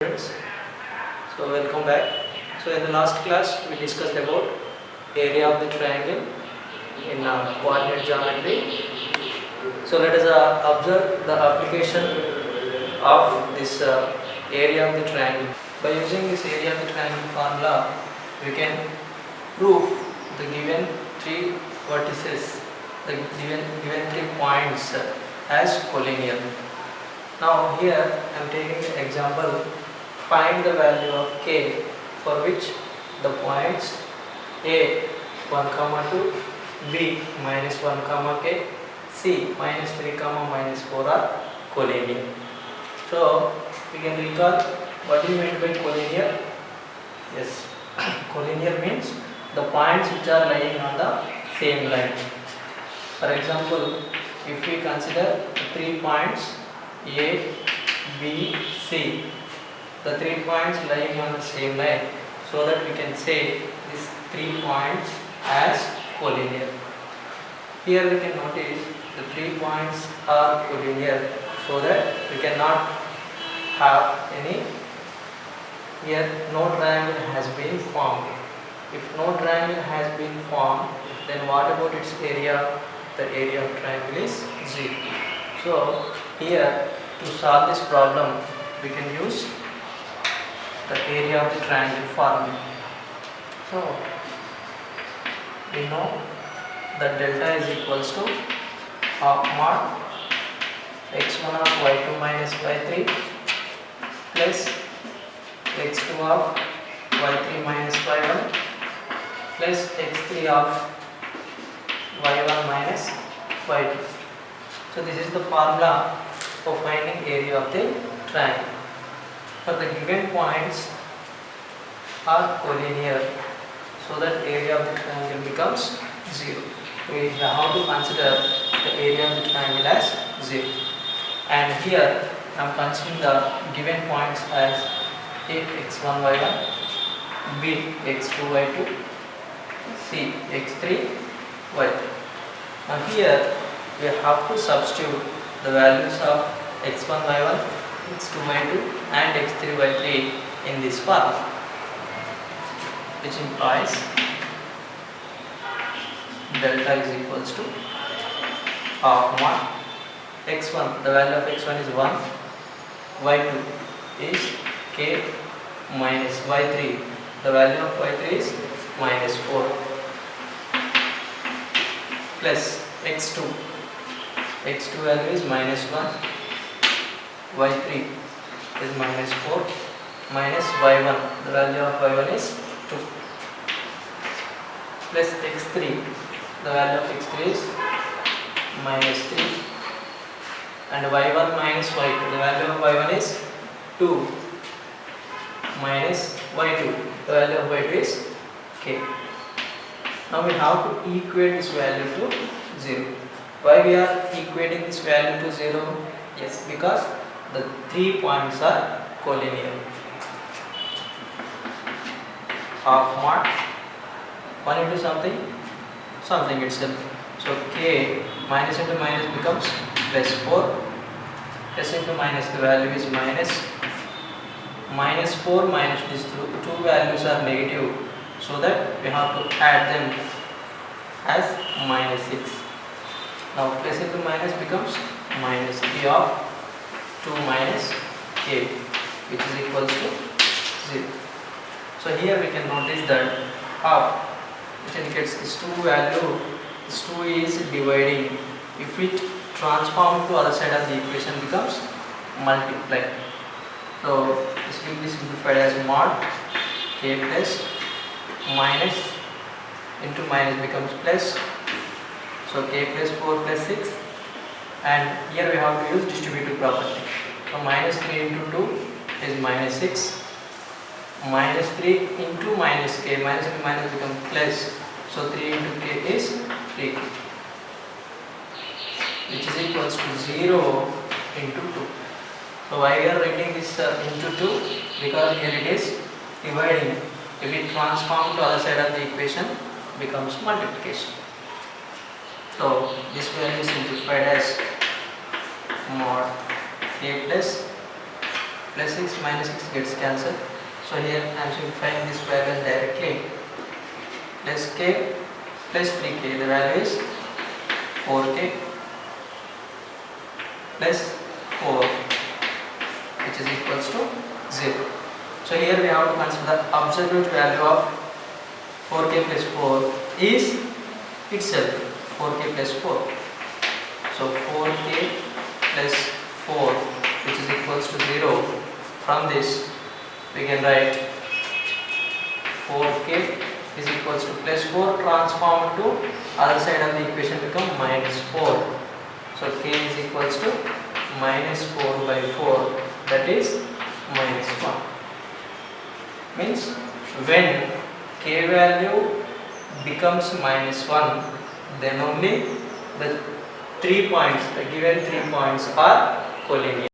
Friends, so welcome back. So in the last class we discussed about area of the triangle in coordinate geometry. So let us observe the application of this area of the triangle. By using this area of the triangle formula, we can prove the given three vertices, the given 3 points as collinear. Now here I am taking the example. Find the value of k for which the points a 1 comma 2, b minus 1 comma k, c minus 3 comma minus 4 are collinear. So we can recall what do you mean by collinear? Yes, collinear means the points which are lying on the same line. For example, if we consider 3 points a, b, c, the 3 points lying on the same line, so that we can say these 3 points as collinear. Here we can notice the 3 points are collinear, so that we cannot have any, here no triangle has been formed. If no triangle has been formed, then what about its area? The area of triangle is 0. So here to solve this problem we can use the area of the triangle formula. So we know that delta is equals to half mod x1 of y2 minus y3 plus x2 of y3 minus y1 plus x3 of y1 minus y2. So this is the formula for finding area of the triangle. For the given points are collinear, so that area of the triangle becomes 0. We have to consider the area of the triangle as 0. And here I am considering the given points as a x1 y1, b x2 y2, c x3 y3. Now here we have to substitute the values of x1 y1, x2 y2 and x3 y3 in this form, which implies delta is equals to half mod x1, the value of x1 is 1, y2 is k minus y3, the value of y3 is minus 4, plus x2 value is minus 1, y3 is minus 4, minus y1, the value of y1 is 2, plus x3, the value of x3 is minus 3, and y1 minus y2, the value of y1 is 2, minus y2, the value of y2 is k. Now we have to equate this value to 0. Why we are equating this value to 0? Yes, because the 3 points are collinear. Half mod 1 into something itself. So k minus into minus becomes plus 4, plus into minus, the value is minus 4 minus these two values are negative, so that we have to add them as minus 6. Now plus into minus becomes minus 3 of 2 minus k, which is equals to 0. So here we can notice that half, which indicates this 2 value, this 2 is dividing. If it transforms to other side of the equation becomes multiply. So this will be simplified as mod k plus minus into minus becomes plus. So k plus 4 plus 6, and here we have to use distributive property. So minus 3 into 2 is minus 6, minus 3 into minus k, minus into minus becomes plus. So 3 into k is 3k, which is equals to 0 into 2. So why we are writing this into 2? Because here it is dividing. If it transforms to other side of the equation becomes multiplication. So this value is simplified as mod k plus plus 6 minus 6 gets cancelled. So here I am simplifying this value directly. Plus k plus 3k, the value is 4k plus 4, which is equals to 0. So here we have to consider the absolute value of 4k plus 4 is itself 4k plus 4. So 4k plus 4, which is equals to 0. From this we can write 4k is equals to plus 4 transformed to other side of the equation become minus 4. So k is equals to minus 4 by 4, that is minus 1. Means when k value becomes minus 1, then only the 3 points, the given 3 points are collinear.